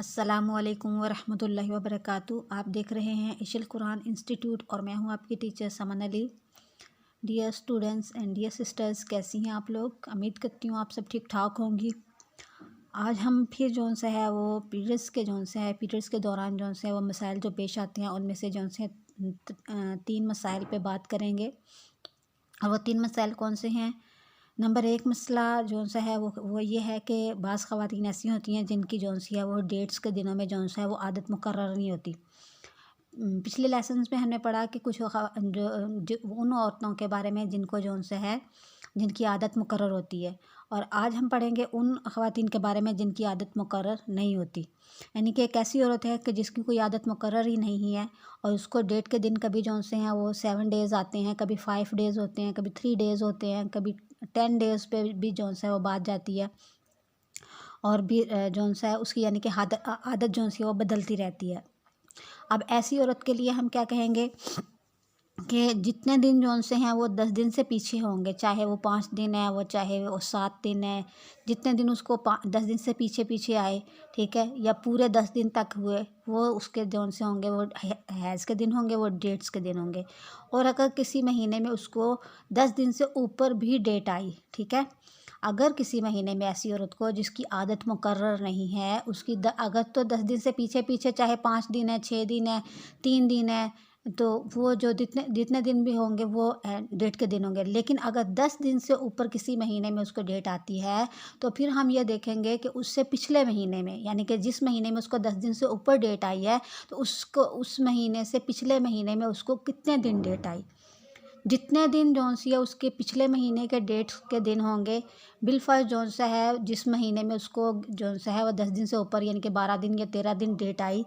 अस्सलामुअलैकुम वरहमतुल्लाहि वबरकातुहू। आप देख रहे हैं इशिल कुरान इंस्टीट्यूट और मैं हूं आपकी teacher Saman Ali. Dear students and dear sisters, कैसी हैं आप लोग? उम्मीद करती हूँ आप सब ठीक ठाक होंगी। आज हम फिर जौन सा है वो पीरियड्स के दौरान जौन सा है वो मसाइल जो पेश आते हैं उनमें से जौन से 3 मसाइल पे बात करेंगे। और वो 3 मसाइल कौन से हैं? नंबर 1 मसला जौन सा है वो ये है कि बाज़ ख़वातीन ऐसी होती हैं जिनकी जौन सी है वो डेट्स के दिनों में जौन सा है वो आदत मुकर्रर नहीं होती। पिछले लेसन्स में हमने पढ़ा कि कुछ जो उन औरतों के बारे में जिनको जौन सा है जिनकी आदत मुकर्रर होती है, और आज हम पढ़ेंगे उन ख़वातीन के बारे में जिनकी आदत मुकर्रर नहीं होती। यानी कि एक ऐसी औरत है कि जिसकी कोई आदत मुकर्रर ही नहीं है और उसको डेट के दिन कभी जौन से हैं वो 7 डेज़ आते हैं, कभी 5 डेज़ होते हैं, कभी 3 डेज़ होते हैं, कभी 10 डेज़ पे भी जौन सा है वो बात जाती है। और भी जौन सा है उसकी यानी कि आदत जौन सी है वो बदलती रहती है। अब ऐसी औरत के लिए हम क्या कहेंगे कि जितने दिन जौन से हैं वो 10 दिन से पीछे होंगे, चाहे वो 5 दिन है, वो चाहे वो 7 दिन है, जितने दिन उसको 10 दिन से पीछे आए, ठीक है, या पूरे 10 दिन तक हुए, वो उसके जौन से होंगे वो हैज़ के दिन होंगे, वो डेट्स के दिन होंगे। और अगर किसी महीने में उसको 10 दिन से ऊपर भी डेट आई, ठीक है, अगर किसी महीने में ऐसी औरत को जिसकी आदत मुकर्रर नहीं है, उसकी अगर तो 10 दिन से पीछे चाहे 5 दिन है, 6 दिन है, 3 दिन है, तो वो जो जितने जितने दिन भी होंगे वो डेट के दिन होंगे। लेकिन अगर 10 दिन से ऊपर किसी महीने में उसको डेट आती है, तो फिर हम ये देखेंगे कि उससे पिछले महीने में, यानी कि जिस महीने में उसको 10 दिन से ऊपर डेट आई है, तो उसको उस महीने से पिछले महीने में उसको कितने दिन डेट आई। जितने दिन जौन सी है उसके पिछले महीने के डेट्स के दिन होंगे, बिलफर्ज जौन सा है जिस महीने में उसको जौन सा है वो 10 दिन से ऊपर यानी कि 12 दिन या 13 दिन डेट आई,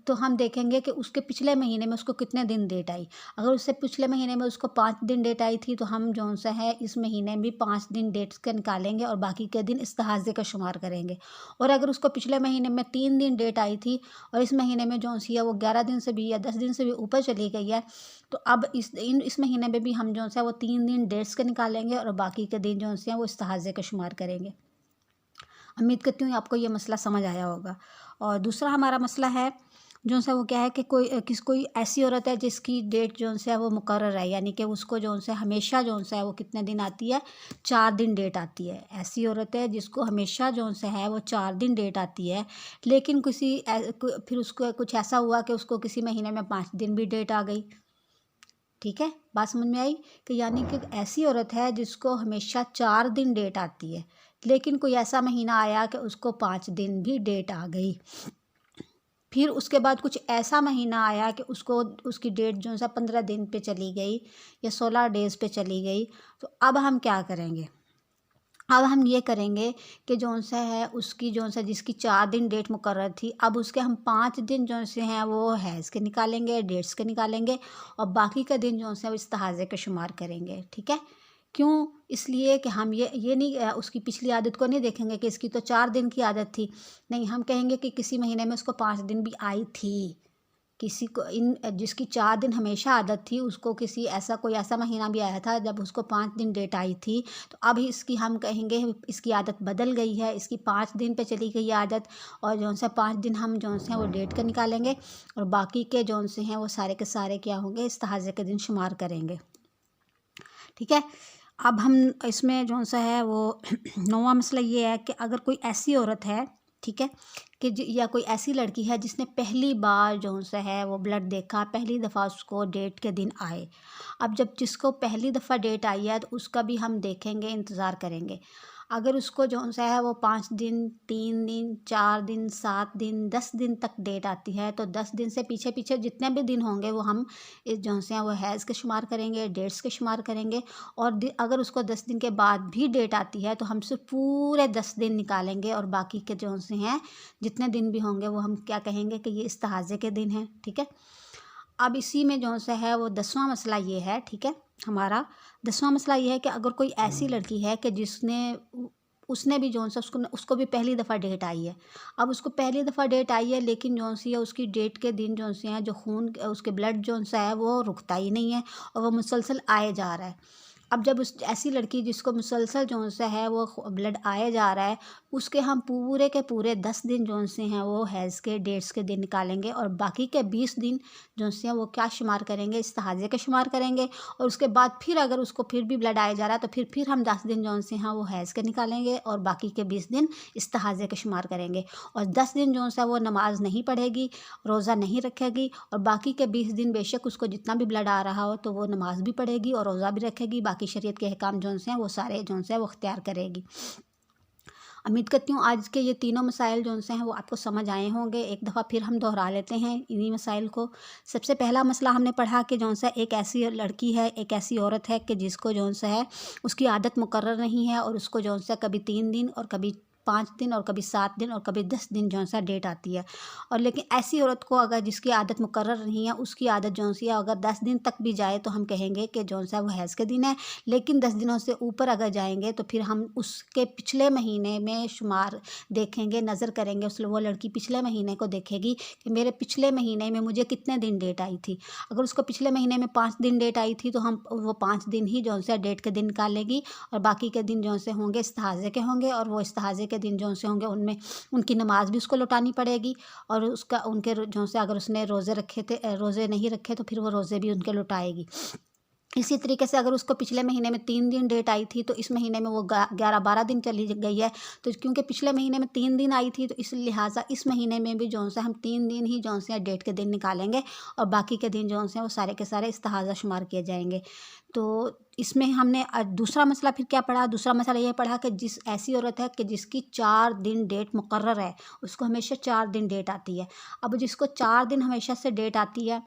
तो हम देखेंगे कि उसके पिछले महीने में उसको कितने दिन डेट आई। अगर उससे पिछले महीने में उसको 5 दिन डेट आई थी, तो हम जौन सा है इस महीने भी 5 दिन डेट्स के निकालेंगे और बाकी के दिन इस्तेहाज़े का शुमार करेंगे। और अगर उसको पिछले महीने में 3 दिन डेट आई थी और इस महीने में जौन सी है वो 11 दिन से भी या 10 दिन से भी ऊपर चली गई है, तो अब इस महीने में भी हम जौन सा है वो 3 दिन डेट्स के निकालेंगे और बाकी के दिन जौन से हैं वो इस्तेहाज़े का शुमार करेंगे। उम्मीद करती हूँ आपको ये मसला समझ आया होगा। और दूसरा हमारा मसला है जौन सा वो क्या है कि कोई ऐसी औरत है जिसकी डेट जौन सा है वो मुकर्रर है, यानी कि उसको जौन सा हमेशा जौन सा है वो कितने दिन आती है, 4 दिन डेट आती है। ऐसी औरत है जिसको हमेशा जौन सा है वो 4 दिन डेट आती है, लेकिन फिर उसको कुछ ऐसा हुआ कि उसको किसी महीने में 5 दिन भी डेट आ गई। ठीक है, बात समझ में आई? कि यानी कि ऐसी औरत है जिसको हमेशा 4 दिन डेट आती है, लेकिन कोई ऐसा महीना आया कि उसको 5 दिन भी डेट आ गई। फिर उसके बाद कुछ ऐसा महीना आया कि उसको उसकी डेट जो है 15 दिन पे चली गई या 16 डेज़ पे चली गई, तो अब हम क्या करेंगे? अब हम ये करेंगे कि जौन सा है उसकी जौन सा जिसकी 4 दिन डेट मुकर्रर थी, अब उसके हम 5 दिन जौन से हैं वो हैज़ के निकालेंगे, डेट्स के निकालेंगे और बाकी का दिन जौन सा है वो इस्तेहाज़े के शुमार करेंगे। ठीक है? क्यों? इसलिए कि हम ये नहीं उसकी पिछली आदत को नहीं देखेंगे कि इसकी तो 4 दिन की आदत थी। नहीं, हम कहेंगे कि किसी महीने में उसको 5 दिन भी आई थी। किसी को जिसकी 4 दिन हमेशा आदत थी, उसको कोई ऐसा महीना भी आया था जब उसको 5 दिन डेट आई थी, तो अब इसकी हम कहेंगे इसकी आदत बदल गई है, इसकी 5 दिन पे चली गई है आदत, और जौन सा 5 दिन हम जौन से हैं वो डेट का निकालेंगे और बाकी के जौन से हैं वो सारे के सारे क्या होंगे, इस्तेहाज़े के दिन शुमार करेंगे। ठीक है? अब हम इसमें जौन सा है वो 9वां मसला ये है कि अगर कोई ऐसी औरत है, ठीक है, कि या कोई ऐसी लड़की है जिसने पहली बार जौन सा है वो ब्लड देखा, पहली दफ़ा उसको डेट के दिन आए। अब जब जिसको पहली दफ़ा डेट आई है तो उसका भी हम देखेंगे, इंतज़ार करेंगे। अगर उसको जौन सा है वो 5 दिन, 3 दिन, 4 दिन, 7 दिन, 10 दिन तक डेट आती है, तो 10 दिन से पीछे जितने भी दिन होंगे वो हम इस जौन से हैं वो हैज़ के शुमार करेंगे, डेट्स के शुमार करेंगे। और अगर उसको 10 दिन के बाद भी डेट आती है तो हम सिर्फ पूरे 10 दिन निकालेंगे और बाकी के जौन से हैं जितने दिन भी होंगे वो हम क्या कहेंगे कि ये इस्तेहाज़े के दिन हैं। ठीक है? अब इसी में जौन सा है वो 10वां मसला ये है, ठीक है, हमारा 10वां मसला ये है कि अगर कोई ऐसी लड़की है कि उसने भी जौन सा उसको भी पहली दफ़ा डेट आई है। अब उसको पहली दफ़ा डेट आई है, लेकिन जौन सी है उसकी डेट के दिन जौन से हैं जो खून उसके ब्लड जौन सा है वो रुकता ही नहीं है और वो मुसलसल आए जा रहा है। अब जब उस ऐसी लड़की जिसको मुसलसल जो सा है वो ब्लड आया जा रहा है, उसके हम पूरे के पूरे 10 दिन जो से हैं वो हैज़ के डेट्स के दिन निकालेंगे और बाकी के 20 दिन जो से हैं वो क्या शुमार करेंगे, इस्तिहाज़े के शुमार करेंगे। और उसके बाद फिर अगर उसको फिर भी ब्लड आया जा रहा है तो फिर हम 10 दिन जो से हैं वो हैज़ के निकालेंगे और बाकी के 20 दिन इस्तिहाज़े के शुमार करेंगे। और 10 दिन जो सा वो नमाज़ नहीं पढ़ेगी, रोज़ा नहीं रखेगी और बाकी के 20 दिन बेशक उसको जितना भी ब्लड आ रहा हो तो वो नमाज़ भी पढ़ेगी और रोज़ा भी रखेगी, बाकी शरीयत के अहकाम जो से हैं वो सारे जो से हैं वो अख्तियार करेगी। उम्मीद करती हूँ आज के ये तीनों मसाइल जो से हैं वो आपको समझ आए होंगे। एक दफ़ा फिर हम दोहरा लेते हैं इन्हीं मसाइल को। सबसे पहला मसला हमने पढ़ा कि जो सा एक ऐसी लड़की है, एक ऐसी औरत है कि जिसको जो सा है उसकी आदत मुकर्रर नहीं है और उसको जो सा कभी 3 दिन और कभी 5 दिन और कभी 7 दिन और कभी 10 दिन जो सा डेट आती है। और लेकिन ऐसी औरत को अगर जिसकी आदत मुकर्रर नहीं है, उसकी आदत जो सी है अगर 10 दिन तक भी जाए तो हम कहेंगे कि जो सा वो हैज़ के दिन है। लेकिन 10 दिनों से ऊपर अगर जाएँगे तो फिर हम उसके पिछले महीने में शुमार देखेंगे, नज़र करेंगे। उस वो लड़की पिछले महीने को देखेगी कि मेरे पिछले महीने में मुझे कितने दिन डेट आई थी। अगर उसको पिछले महीने में 5 दिन डेट आई थी तो हम वो 5 दिन ही जो सा डेट के दिन निकालेगी और बाकी के दिन जो से होंगे इस्तिहाज़े के होंगे और वो इस्तिहाज़े के दिन जो से होंगे उनमें उनकी नमाज़ भी उसको लौटानी पड़ेगी। और उसका उनके जो से अगर उसने रोज़े रखे थे, रोज़े नहीं रखे तो फिर वो रोज़े भी उनके लौटाएगी। इसी तरीके से अगर उसको पिछले महीने में 3 दिन डेट आई थी तो इस महीने में वो 11-12 दिन चली गई है। तो क्योंकि पिछले महीने में 3 दिन आई थी तो इस लिहाजा इस महीने में भी जो से हम 3 दिन ही जो से डेट के दिन निकालेंगे और बाकी के दिन जो से वो सारे के सारे इस्तिहाज़ा शुमार किए जाएंगे। तो इसमें हमने दूसरा मसला फिर क्या पढ़ा, दूसरा मसला ये पढ़ा कि जिस ऐसी औरत है कि जिसकी 4 दिन डेट मुकर्रर है, उसको हमेशा 4 दिन डेट आती है। अब जिसको 4 दिन हमेशा से डेट आती है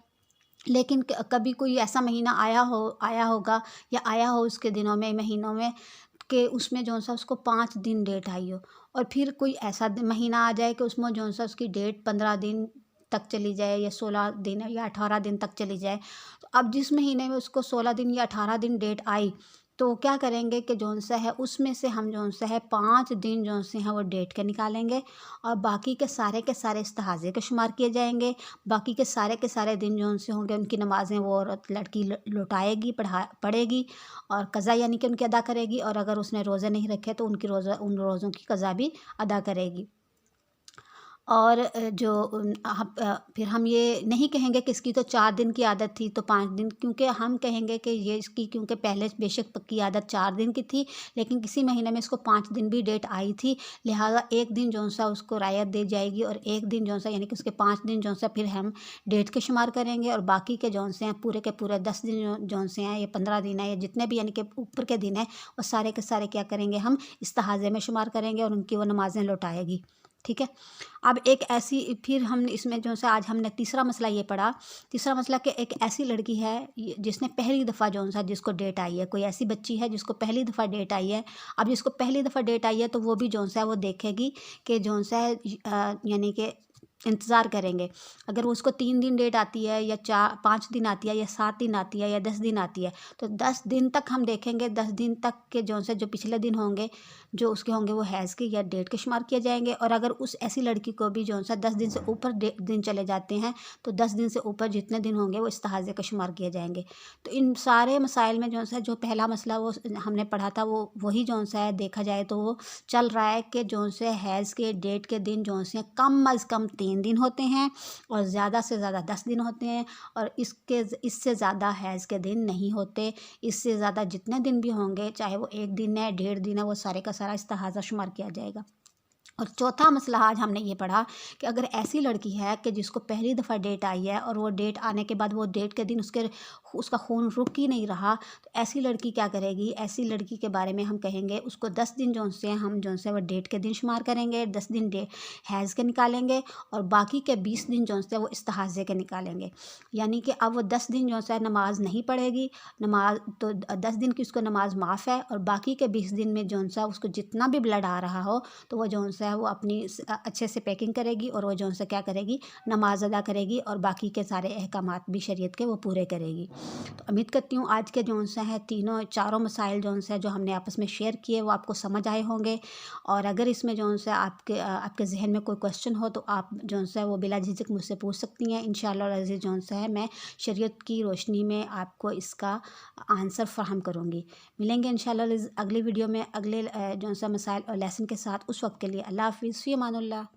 लेकिन कभी कोई ऐसा महीना आया होगा या आया हो उसके दिनों में, महीनों में कि उसमें जो सा उसको 5 दिन डेट आई हो और फिर कोई ऐसा महीना आ जाए कि उसमें जो सा उसकी डेट 15 दिन तक चली जाए या 16 दिन या 18 दिन तक चली जाए। तो अब जिस महीने में उसको 16 दिन या 18 दिन डेट आई तो क्या करेंगे कि जौन सा है उसमें से हम जौन सा है 5 दिन जौन से हैं वो डेट के निकालेंगे और बाकी के सारे इस्तिहाज़े के शुमार किए जाएंगे। बाकी के सारे दिन जौन से होंगे उनकी नमाज़ें वो औरत लड़की लौटाएगी, पढ़ेगी और क़ज़ा यानी कि उनकी अदा करेगी। और अगर उसने रोज़े नहीं रखे तो उन रोज़ों की क़ज़ा भी अदा करेगी। और फिर हम ये नहीं कहेंगे कि इसकी तो 4 दिन की आदत थी तो 5 दिन, क्योंकि हम कहेंगे कि ये इसकी क्योंकि पहले बेशक पक्की आदत 4 दिन की थी लेकिन किसी महीने में इसको 5 दिन भी डेट आई थी। लिहाजा 1 दिन जौन-सा उसको रायत दी जाएगी और 1 दिन जौन-सा यानी कि उसके 5 दिन जौन-सा फिर हम डेट के शुमार करेंगे और बाकी के जौन से हैं पूरे के पूरे 10 दिन जौन से हैं या 15 दिन है या जितने भी यानी कि ऊपर के दिन हैं वो सारे के सारे क्या करेंगे हम इस्तिहाज़े में शुमार करेंगे और उनकी वो नमाज़ें लौटाएगी। ठीक है। अब एक ऐसी फिर हम इसमें जो सा आज हमने तीसरा मसला ये पढ़ा, तीसरा मसला कि एक ऐसी लड़की है जिसने पहली दफ़ा जौन सा जिसको डेट आई है, कोई ऐसी बच्ची है जिसको पहली दफ़ा डेट आई है। अब जिसको पहली दफ़ा डेट आई है तो वो भी जौन सा है वो देखेगी कि जौन सा है यानी कि इंतज़ार करेंगे। अगर वो उसको 3 दिन डेट आती है या 5 दिन आती है या 7 दिन आती है या 10 दिन आती है तो 10 दिन तक हम देखेंगे। 10 दिन तक के जौन से जो पिछले दिन होंगे जो उसके होंगे वो हैज़ के या डेट के शुमार किए जाएंगे। और अगर उस ऐसी लड़की को भी जौन सा 10 दिन से ऊपर दिन चले जाते हैं तो 10 दिन से ऊपर जितने दिन होंगे वो इस्तिहाज़े के शुमार किए जाएंगे। तो इन सारे मसाइल में जौन सा जो पहला मसला वो हमने पढ़ा था वो वही जौन सा है देखा जाए तो वो चल रहा है कि जौन से हैज़ के डेट के दिन जौन से कम अज़ कम 3 दिन होते हैं और ज़्यादा से ज़्यादा 10 दिन होते हैं और इससे ज़्यादा हैज़ के दिन नहीं होते। इससे ज़्यादा जितने दिन भी होंगे चाहे वो 1 दिन है, 1.5 दिन है, वो सारे का सारा इस्तिहाज़ा शुमार किया जाएगा। और चौथा मसला आज हमने ये पढ़ा कि अगर ऐसी लड़की है कि जिसको पहली दफ़ा डेट आई है और वो डेट आने के बाद वो डेट के दिन उसका खून रुक ही नहीं रहा तो ऐसी लड़की क्या करेगी। ऐसी लड़की के बारे में हम कहेंगे उसको 10 दिन जौन से हम जौन से वो डेट के दिन शुमार करेंगे, 10 दिन हैज़ के निकालेंगे और बाकी के 20 दिन जौन से वो इस्तिहाज़े के निकालेंगे। यानी कि अब वो 10 दिन जौन सा नमाज नहीं पढ़ेगी, नमाज तो 10 दिन की उसको नमाज माफ़ है और बाकी के 20 दिन में जौन सा उसको जितना भी ब्लड आ रहा हो तो वो जौन सा सा है वो अपनी अच्छे से पैकिंग करेगी और वो जो सा क्या करेगी, नमाज अदा करेगी और बाकी के सारे अहकामात भी शरीयत के वो पूरे करेगी। तो उम्मीद करती हूँ आज के जो सा है तीनों चारों मसाइल जो सा जो हमने आपस में शेयर किए वो आपको समझ आए होंगे। और अगर इसमें जो सा आपके जहन में कोई क्वेश्चन हो तो आप जो सा वो बिला झिझक मुझसे पूछ सकती हैं। इंशाअल्लाह अज़ीज़ जो सा है मैं शरीयत की रोशनी में आपको इसका आंसर फ़राहम करूँगी। मिलेंगे इंशाअल्लाह अगली वीडियो में अगले जो सा मसाइल और लेसन के साथ। उस वक्त के लिए अल्लाह हाफ़िज़, फ़ी अमानुल्लाह।